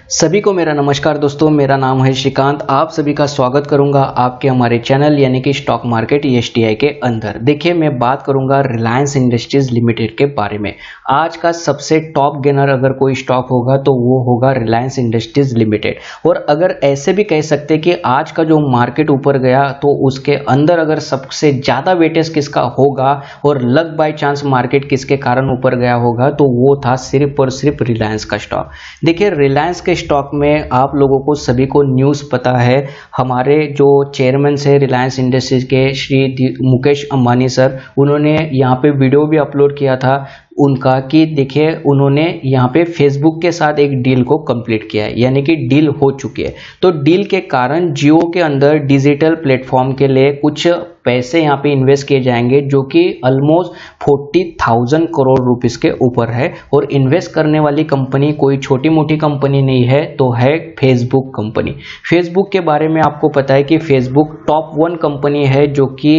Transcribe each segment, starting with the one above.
सभी को मेरा नमस्कार दोस्तों, मेरा नाम है श्रीकांत। आप सभी का स्वागत करूंगा आपके हमारे चैनल यानी कि स्टॉक मार्केट एसटीआई के अंदर। देखिए, मैं बात करूंगा रिलायंस इंडस्ट्रीज लिमिटेड के बारे में। आज का सबसे टॉप गेनर अगर कोई स्टॉक होगा तो वो होगा रिलायंस इंडस्ट्रीज लिमिटेड। और अगर ऐसे भी कह सकते हैं कि आज का जो मार्केट ऊपर गया तो उसके अंदर अगर सबसे ज्यादा वेटेज किसका होगा और लक बाय चांस मार्केट किसके कारण ऊपर गया होगा तो वो था सिर्फ और सिर्फ रिलायंस का स्टॉक। देखिए, रिलायंस के स्टॉक में आप लोगों को सभी को न्यूज़ पता है। हमारे जो चेयरमैन है रिलायंस इंडस्ट्रीज के श्री मुकेश अंबानी सर, उन्होंने यहाँ पे वीडियो भी अपलोड किया था उनका कि देखिए उन्होंने यहाँ पे फेसबुक के साथ एक डील को कंप्लीट किया है, यानी कि डील हो चुकी है। तो डील के कारण जियो के अंदर डिजिटल प्लेटफॉर्म के लिए कुछ पैसे यहाँ पे इन्वेस्ट किए जाएंगे जो कि ऑलमोस्ट 40,000 करोड़ रुपीस के ऊपर है। और इन्वेस्ट करने वाली कंपनी कोई छोटी मोटी कंपनी नहीं है, तो है फेसबुक कंपनी। फेसबुक के बारे में आपको पता है कि फेसबुक टॉप 1 कंपनी है जो कि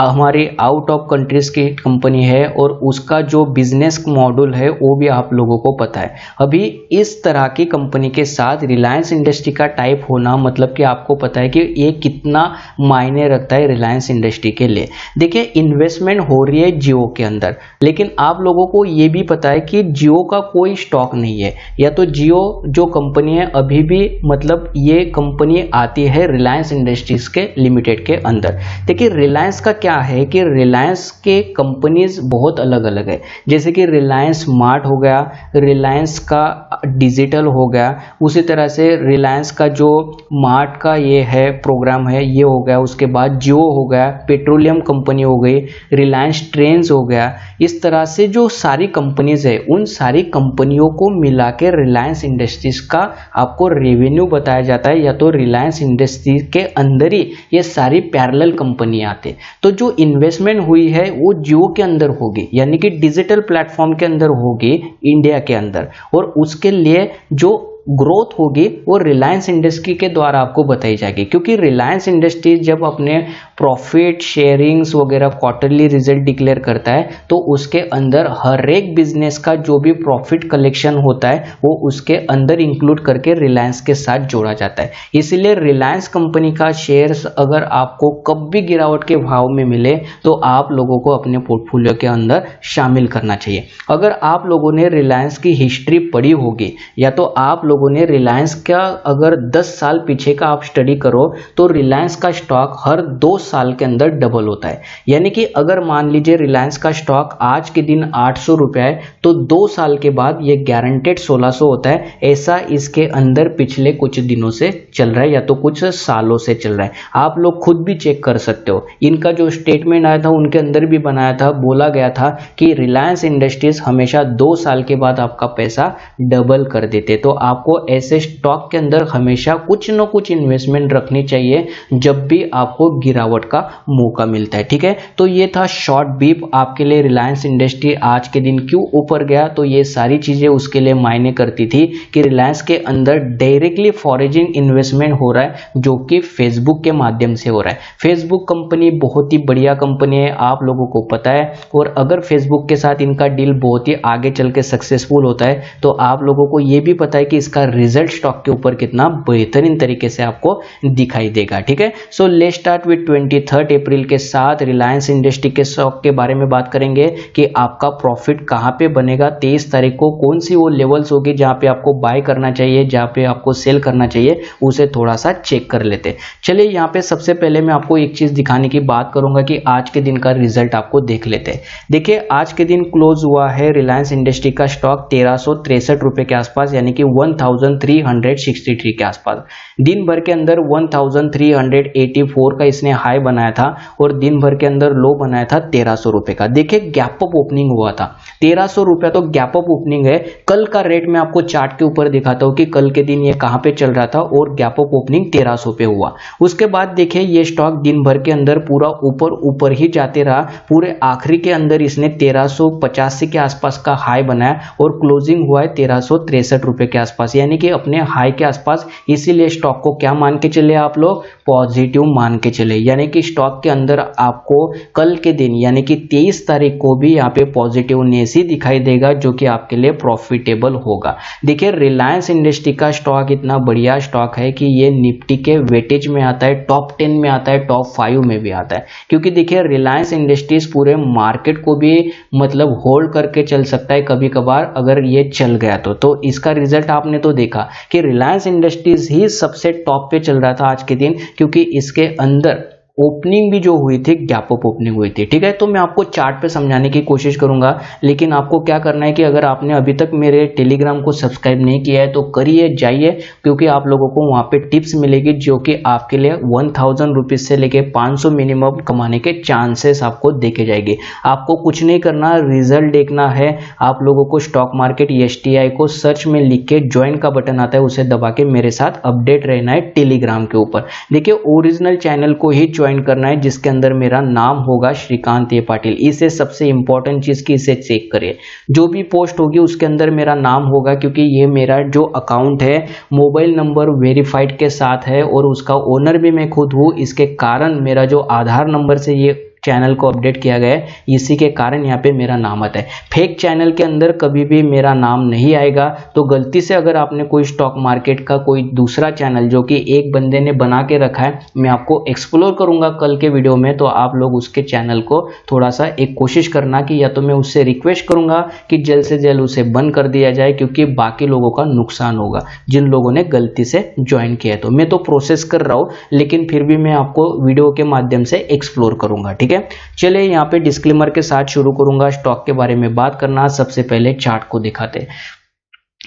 हमारी आउट ऑफ कंट्रीज की कंपनी है और उसका जो बिजनेस मॉडल है वो भी आप लोगों को पता है। अभी इस तरह की कंपनी के साथ रिलायंस इंडस्ट्री का टाइप होना मतलब कि आपको पता है कि ये कितना मायने रखता है रिलायंस इंडस्ट्री के लिए। देखिए, इन्वेस्टमेंट हो रही है जियो के अंदर, लेकिन आप लोगों को ये भी पता है कि जियो का कोई स्टॉक नहीं है, या तो जियो जो कंपनी है अभी भी मतलब ये कंपनी आती है रिलायंस इंडस्ट्रीज के लिमिटेड के अंदर। देखिए, रिलायंस का क्या है कि रिलायंस के कंपनीज बहुत अलग अलग है, जैसे कि रिलायंस स्मार्ट हो गया, रिलायंस का डिजिटल हो गया, उसी तरह से रिलायंस का जो मार्ट का ये है प्रोग्राम है ये हो गया, उसके बाद जियो हो गया, पेट्रोलियम कंपनी हो गई, रिलायंस ट्रेन्स हो गया। इस तरह से जो सारी कंपनीज है उन सारी कंपनियों को मिला के रिलायंस इंडस्ट्रीज का आपको रेवेन्यू बताया जाता है, या तो रिलायंस इंडस्ट्रीज के अंदर ही ये सारी पैरेलल कंपनी आते। तो जो इन्वेस्टमेंट हुई है वो जियो के अंदर होगी, यानी कि डिजिटल प्लेटफॉर्म के अंदर होगी इंडिया के अंदर, और उसके लिए जो ग्रोथ होगी वो रिलायंस इंडस्ट्री के द्वारा आपको बताई जाएगी। क्योंकि रिलायंस इंडस्ट्री जब अपने प्रॉफिट शेयरिंग्स वगैरह क्वार्टरली रिजल्ट डिक्लेयर करता है तो उसके अंदर हर एक बिजनेस का जो भी प्रॉफिट कलेक्शन होता है वो उसके अंदर इंक्लूड करके रिलायंस के साथ जोड़ा जाता है। इसलिए रिलायंस कंपनी का शेयर्स अगर आपको कब भी गिरावट के भाव में मिले तो आप लोगों को अपने पोर्टफोलियो के अंदर शामिल करना चाहिए। अगर आप लोगों ने रिलायंस की हिस्ट्री पढ़ी होगी, या तो आप लोगों ने रिलायंस का अगर 10 साल पीछे का आप स्टडी करो तो रिलायंस का स्टॉक हर 2 साल के अंदर डबल होता है। यानी कि अगर मान लीजिए रिलायंस का स्टॉक आज के दिन 800 रुपये है तो 2 साल के बाद ये गारंटेड 1600 होता है। ऐसा इसके अंदर पिछले कुछ दिनों से चल रहा है या तो कुछ सालों से चल रहा है। आप लोग खुद भी चेक कर सकते हो। इनका जो स्टेटमेंट आया था उनके अंदर भी बनाया था, बोला गया था कि रिलायंस इंडस्ट्रीज हमेशा 2 साल के बाद आपका पैसा डबल कर देते। तो आपको ऐसे स्टॉक के अंदर हमेशा कुछ न कुछ इन्वेस्टमेंट रखनी चाहिए जब भी आपको गिरावट का मौका मिलता है। ठीक है, तो ये था शॉर्ट बीप आपके लिए रिलायंस इंडस्ट्री आज के दिन क्यों ऊपर गया। तो ये सारी चीजें उसके लिए मायने करती थी कि रिलायंस के अंदर डायरेक्टली फॉरेन इन्वेस्टमेंट हो रहा है जो कि फेसबुक के माध्यम से हो रहा है। फेसबुक कंपनी बहुत ही बढ़िया कंपनी है, आप लोगों को पता है। और अगर फेसबुक के साथ इनका डील बहुत ही आगे चल के सक्सेसफुल होता है तो आप लोगों को यह भी पता है कि इसका रिजल्ट स्टॉक के ऊपर कितना बेहतरीन तरीके से आपको दिखाई देगा। ठीक है, सो लेट्स स्टार्ट विद 23 अप्रैल के साथ रिलायंस इंडस्ट्री के स्टॉक के बारे में बात करेंगे कि आपका प्रॉफिट कहां पे बनेगा। 23 तारीख को कौन सी वो लेवल्स होगी जहां पे आपको बाय करना चाहिए, जहां पे आपको सेल करना चाहिए, उसे थोड़ा सा चेक कर लेते। चलिए, यहाँ पे सबसे पहले मैं आपको एक चीज दिखाने की बात करूंगा कि आज के दिन का रिजल्ट आपको देख लेते हैं। देखिए, आज के दिन क्लोज हुआ है रिलायंस इंडस्ट्री का स्टॉक 1363 रुपए के आसपास, यानी कि 1363 के आसपास। दिन भर के अंदर 1384 का इसने हाई बनाया था और दिन भर के अंदर लो बनाया था 1300 रुपए का। देखिए, गैप अप ओपनिंग हुआ था 1300 रुपया, तो गैप अप ओपनिंग है। कल का रेट मैं आपको चार्ट के ऊपर दिखाता हूं कि कल के दिन ये कहां पे चल रहा था और गैप अप ओपनिंग 1300 पे हुआ। उसके बाद देखिए ये स्टॉक दिन भर के अंदर पूरा ऊपर ही जाते रहा। पूरे आखिरी के अंदर इसने 1385 के आसपास का हाई बनाया और क्लोजिंग हुआ है 1363 रुपए के आसपास, यानी कि अपने हाई के आसपास। इसीलिए स्टॉक को क्या मान के चले आप लोग, पॉजिटिव मान के चले, यानी यानी कि स्टॉक के अंदर आपको कल के दिन यानी कि 23 तारीख को भी यहाँ पे पॉजिटिवनेस ही दिखाई देगा, जो कि आपके लिए प्रॉफिटेबल होगा। देखिए रिलायंस इंडस्ट्री का स्टॉक इतना बढ़िया स्टॉक है कि ये निफ्टी के वेटेज में आता है, टॉप 10 में आता है, टॉप 5 में भी आता है। क्योंकि देखिए रिलायंस इंडस्ट्रीज पूरे मार्केट को भी मतलब होल्ड करके चल सकता है कभी कभार अगर ये चल गया तो इसका रिजल्ट आपने तो देखा कि रिलायंस इंडस्ट्रीज ही सबसे टॉप पे चल रहा था आज के दिन, क्योंकि इसके अंदर ओपनिंग भी जो हुई थी गैप अप ओपनिंग हुई थी। ठीक है, तो मैं आपको चार्ट पे समझाने की कोशिश करूंगा, लेकिन आपको क्या करना है कि अगर आपने अभी तक मेरे टेलीग्राम को सब्सक्राइब नहीं किया है तो करिए, जाइए, क्योंकि आप लोगों को वहां पे टिप्स मिलेगी जो कि आपके लिए 1000 रुपीज से लेके 500 मिनिमम कमाने के चांसेस आपको देके जाएगी। आपको कुछ नहीं करना, रिजल्ट देखना है। आप लोगों को स्टॉक मार्केट STI को सर्च में लिख के ज्वाइन का बटन आता है, उसे दबा के मेरे साथ अपडेट रहना है टेलीग्राम के ऊपर। देखिए ओरिजिनल चैनल को ही ज्वाइन करना है जिसके अंदर मेरा नाम होगा श्रीकांत ए पाटिल। इसे सबसे इंपॉर्टेंट चीज की इसे चेक करिए, जो भी पोस्ट होगी उसके अंदर मेरा नाम होगा, क्योंकि ये मेरा जो अकाउंट है मोबाइल नंबर वेरीफाइड के साथ है और उसका ओनर भी मैं खुद हूं। इसके कारण मेरा जो आधार नंबर से ये चैनल को अपडेट किया गया है, इसी के कारण यहाँ पे मेरा नाम आता है। फेक चैनल के अंदर कभी भी मेरा नाम नहीं आएगा। तो गलती से अगर आपने कोई स्टॉक मार्केट का कोई दूसरा चैनल जो कि एक बंदे ने बना के रखा है, मैं आपको एक्सप्लोर करूंगा कल के वीडियो में, तो आप लोग उसके चैनल को थोड़ा सा एक कोशिश करना कि या तो मैं उससे रिक्वेस्ट करूंगा कि जल्द से जल्द उसे बंद कर दिया जाए, क्योंकि बाकी लोगों का नुकसान होगा जिन लोगों ने गलती से ज्वाइन किया है। तो मैं तो प्रोसेस कर रहा हूं, लेकिन फिर भी मैं आपको वीडियो के माध्यम से एक्सप्लोर करूंगा। ठीक है, चलिए यहाँ पे डिस्क्लेमर के साथ शुरू करूंगा स्टॉक के बारे में बात करना। सबसे पहले चार्ट को दिखाते हैं।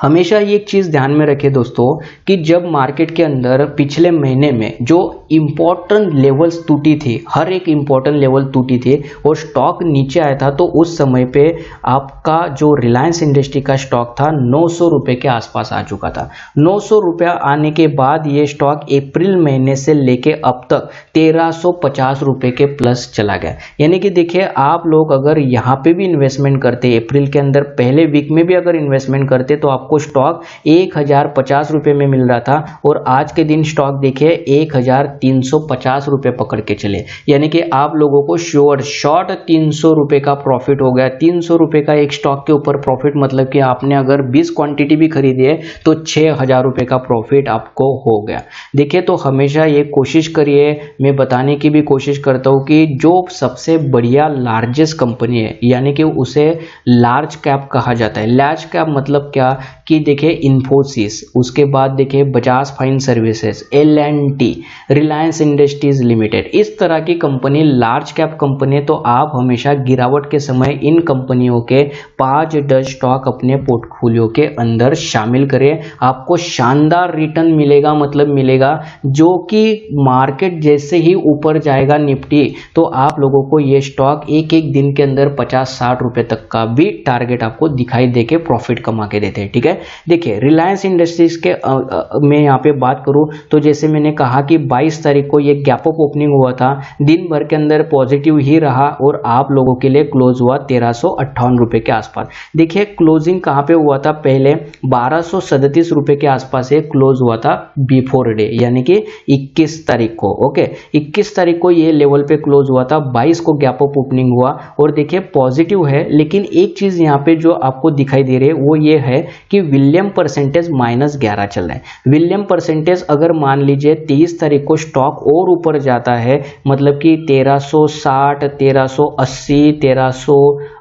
हमेशा ये एक चीज ध्यान में रखें दोस्तों कि जब मार्केट के अंदर पिछले महीने में जो इंपॉर्टेंट लेवल्स टूटी थी, हर एक इंपॉर्टेंट लेवल टूटी थी और स्टॉक नीचे आया था, तो उस समय पे आपका जो रिलायंस इंडस्ट्री का स्टॉक था 900 रुपए के आसपास आ चुका था। 900 रुपया आने के बाद ये स्टॉक अप्रैल महीने से लेके अब तक 1350 रुपए के प्लस चला गया। यानी कि देखिए आप लोग अगर यहाँ पे भी इन्वेस्टमेंट करते, अप्रैल के अंदर पहले वीक में भी अगर इन्वेस्टमेंट करते, तो आपको स्टॉक 1050 रुपए में मिल रहा था और आज के दिन स्टॉक देखिए 1350 रुपए पकड़ के चले। यानी कि आप लोगों को शॉर्ट 300 रुपए का प्रॉफिट हो गया। 300 रुपए का एक स्टॉक के ऊपर प्रॉफिट, मतलब कि आपने अगर 20 क्वांटिटी भी खरीदी है तो 6000 रुपए का प्रॉफिट आपको हो गया। देखिए तो हमेशा ये कोशिश करिए, मैं बताने की भी कोशिश करता हूं कि जो सबसे बढ़िया लार्जेस्ट कंपनी है, यानी कि उसे लार्ज कैप कहा जाता है। लार्ज कैप मतलब क्या कि देखिए इन्फोसिस, उसके बाद देखिए Bajaj fine services, L&T, Reliance industries limited, इस तरह की कंपनी लार्ज कैप कंपनी। तो आप हमेशा गिरावट के समय इन कंपनियों के 5-10 स्टॉक अपने पोर्टफोलियो के अंदर शामिल करें। आपको शानदार रिटर्न मिलेगा, मतलब मिलेगा, जो कि मार्केट जैसे ही ऊपर जाएगा निफ्टी, तो आप लोगों को ये स्टॉक एक एक दिन के अंदर 50-60 रुपए तक का भी टारगेट आपको दिखाई दे के प्रॉफिट कमा के देते हैं। ठीक है, देखिए रिलायंस इंडस्ट्रीज के मैं यहाँ पे बात करूं तो जैसे मैंने कहा कि 22 तारीख को ये गैप अप ओपनिंग हुआ था, दिन भर के अंदर पॉजिटिव ही रहा और आप लोगों के लिए क्लोज हुआ 1358 रुपए के आसपास। देखिए क्लोजिंग कहाँ पे हुआ था, पहले 1237 रुपए के आसपास से क्लोज हुआ था बिफोर डे, यानी कि 21 तारीख को। ओके, 21 तारीख को ये लेवल पे क्लोज हुआ था, 22 को गैप अप ओपनिंग हुआ और देखिए पॉजिटिव है। लेकिन एक चीज यहाँ पे जो आपको दिखाई दे रही है वो ये है कि विलियम परसेंटेज -11 चल रहा है। विलियम परसेंटेज अगर मान लीजिए 23 तारीख को स्टॉक और ऊपर जाता है, मतलब कि 1360, 1380, 1300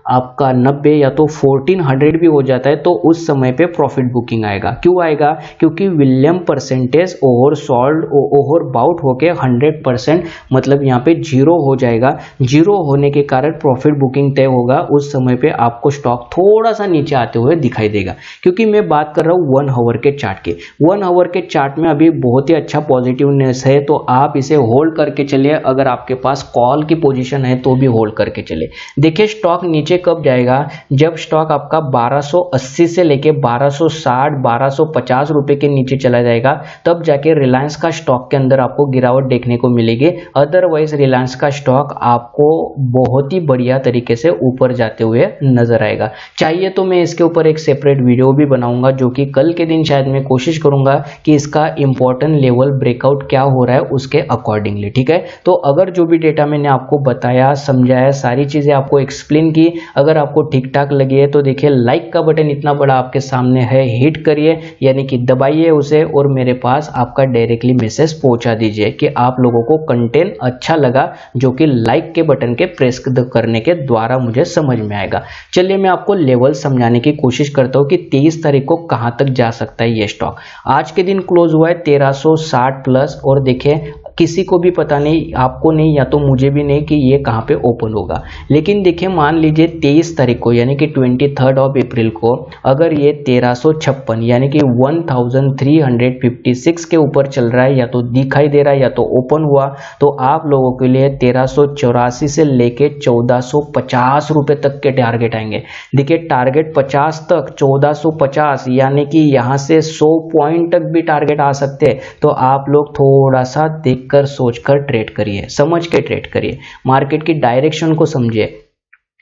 आपका 90 या तो 1400 भी हो जाता है, तो उस समय पे प्रॉफिट बुकिंग आएगा। क्यों आएगा? क्योंकि विलियम परसेंटेज ओवर बाउट होके 100% मतलब यहाँ पे 0 हो जाएगा। 0 होने के कारण प्रॉफिट बुकिंग तय होगा। उस समय पे आपको स्टॉक थोड़ा सा नीचे आते हुए दिखाई देगा। क्योंकि मैं बात कर रहा हूँ 1 आवर के चार्ट की। 1 आवर के चार्ट में अभी बहुत ही अच्छा पॉजिटिवनेस है, तो आप इसे होल्ड करके चलिए। अगर आपके पास कॉल की पोजीशन है तो भी होल्ड करके चलिए। देखिए स्टॉक नीचे नीचे कब जाएगा, जब स्टॉक आपका 1280 से लेके 1260 1250 रुपए के नीचे चला जाएगा, तब जाके रिलायंस का स्टॉक के अंदर आपको गिरावट देखने को मिलेगी। अदरवाइज रिलायंस का स्टॉक आपको बहुत ही बढ़िया तरीके से ऊपर जाते हुए नजर आएगा। चाहिए तो मैं इसके ऊपर एक सेपरेट वीडियो भी बनाऊंगा, जो कि कल के दिन शायद मैं कोशिश करूंगा कि इसका इंपॉर्टेंट लेवल ब्रेकआउट क्या हो रहा है उसके अकॉर्डिंगली, ठीक है। तो अगर जो भी डेटा मैंने आपको बताया, समझाया, सारी चीजें आपको एक्सप्लेन की, अगर आपको ठीक ठाक लगी है तो देखिए लाइक का बटन इतना बड़ा आपके सामने है, हिट करिए यानी कि दबाइए उसे, और मेरे पास आपका डायरेक्टली मैसेज पहुंचा दीजिए कि आप लोगों को कंटेंट अच्छा लगा, जो कि लाइक के बटन के प्रेस करने के द्वारा मुझे समझ में आएगा। चलिए मैं आपको लेवल समझाने की कोशिश करता हूं कि 23 तारीख को कहां तक जा सकता है ये स्टॉक। आज के दिन क्लोज हुआ है 1360 प्लस, और देखिए किसी को भी पता नहीं, आपको नहीं या तो मुझे भी नहीं कि ये कहां पे ओपन होगा। लेकिन देखिए मान लीजिए 23 तारीख को यानी कि 23 अप्रैल को अगर ये 1356 यानी कि 1356 के ऊपर चल रहा है, या तो दिखाई दे रहा है या तो ओपन हुआ, तो आप लोगों के लिए 1384 से लेके 1450 रुपए तक के टारगेट आएंगे। देखिए टारगेट 50 तक, 1450 यानी कि यहां से 100 पॉइंट तक भी टारगेट आ सकते हैं। तो आप लोग थोड़ा सा देखकर सोचकर ट्रेड करिए, समझ के ट्रेड करिए, मार्केट की डायरेक्शन को समझिए।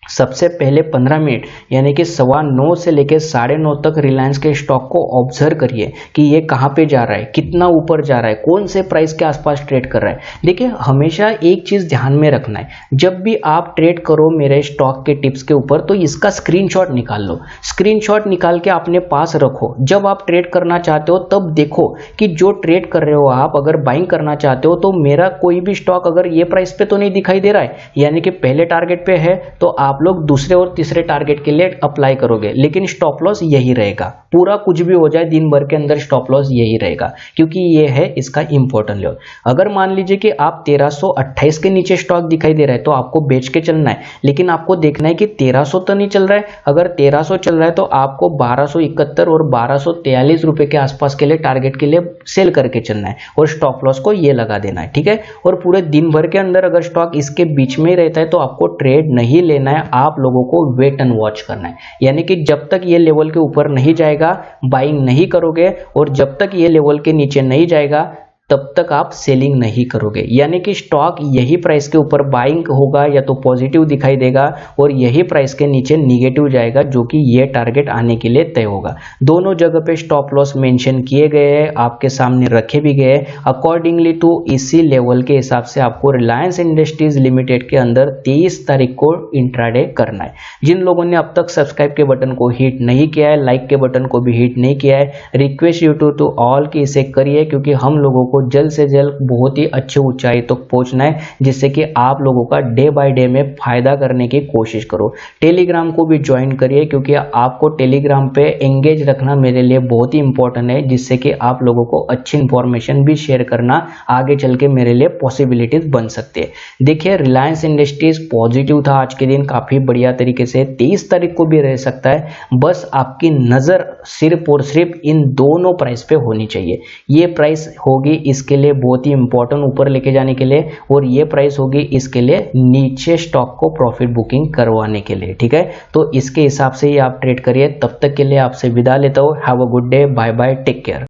सबसे पहले 15 मिनट यानी कि 9:15 से लेकर 9:30 तक रिलायंस के स्टॉक को ऑब्जर्व करिए कि ये कहां पे जा रहा है, कितना ऊपर जा रहा है, कौन से प्राइस के आसपास ट्रेड कर रहा है। देखिए हमेशा एक चीज ध्यान में रखना है, जब भी आप ट्रेड करो मेरे स्टॉक के टिप्स के ऊपर, तो इसका स्क्रीनशॉट निकाल लो, स्क्रीनशॉट निकाल के अपने पास रखो। जब आप ट्रेड करना चाहते हो तब देखो कि जो ट्रेड कर रहे हो आप, अगर बाइंग करना चाहते हो तो मेरा कोई भी स्टॉक अगर ये प्राइस पे तो नहीं दिखाई दे रहा है, यानी कि पहले टारगेट पे है, तो आप लोग दूसरे और तीसरे टारगेट के लिए अप्लाई करोगे, लेकिन स्टॉप लॉस यही रहेगा। पूरा कुछ भी हो जाए दिन भर के अंदर स्टॉप लॉस यही रहेगा, क्योंकि ये है इसका इंपॉर्टेंट लेवल। अगर मान लीजिए कि आप 1328 के नीचे स्टॉक दिखाई दे रहा है तो आपको बेच के चलना है, लेकिन आपको देखना है कि 1300 तो नहीं चल रहा है। अगर 1300 चल रहा है तो आपको 1271 और 1243 रुपए के आसपास के लिए टारगेट के लिए सेल करके चलना है, और स्टॉप लॉस को ये लगा देना है, ठीक है। और पूरे दिन भर के अंदर अगर स्टॉक इसके बीच में ही रहता है तो आपको ट्रेड नहीं लेना है, आप लोगों को वेट एंड वॉच करना है। यानी कि जब तक ये लेवल के ऊपर नहीं जाएगा बाइंग नहीं करोगे, और जब तक ये लेवल के नीचे नहीं जाएगा तब तक आप सेलिंग नहीं करोगे। यानी कि स्टॉक यही प्राइस के ऊपर बाइंग होगा या तो पॉजिटिव दिखाई देगा, और यही प्राइस के नीचे निगेटिव जाएगा, जो कि ये टारगेट आने के लिए तय होगा। दोनों जगह पे स्टॉप लॉस मेंशन किए गए हैं, आपके सामने रखे भी गए अकॉर्डिंगली टू इसी लेवल के हिसाब से आपको रिलायंस इंडस्ट्रीज लिमिटेड के अंदर 23 तारीख को इंट्राडे करना है। जिन लोगों ने अब तक सब्सक्राइब के बटन को हिट नहीं किया है, लाइक के बटन को भी हिट नहीं किया है, रिक्वेस्ट यू टू ऑल कि इसे करिए, क्योंकि हम लोगों को जल्द से जल्द बहुत ही अच्छी ऊंचाई तक पहुंचना है, जिससे कि आप लोगों का डे बाय डे में फायदा करने की कोशिश करो। टेलीग्राम को भी ज्वाइन करिए, क्योंकि आपको टेलीग्राम पे एंगेज रखना मेरे लिए बहुत ही इंपॉर्टेंट है, जिससे कि आप लोगों को अच्छी इंफॉर्मेशन भी शेयर करना आगे चल के मेरे लिए पॉसिबिलिटीज बन सकती है। देखिए रिलायंस इंडस्ट्रीज पॉजिटिव था आज के दिन काफी बढ़िया तरीके से, 23 तारीख को भी रह सकता है। बस आपकी नजर सिर्फ और सिर्फ इन दोनों प्राइस पे होनी चाहिए। ये प्राइस होगी इसके लिए बहुत ही इंपॉर्टेंट ऊपर लेके जाने के लिए, और ये प्राइस होगी इसके लिए नीचे स्टॉक को प्रॉफिट बुकिंग करवाने के लिए, ठीक है। तो इसके हिसाब से ही आप ट्रेड करिए। तब तक के लिए आपसे विदा लेता हूं। Have a good day, bye bye, take care.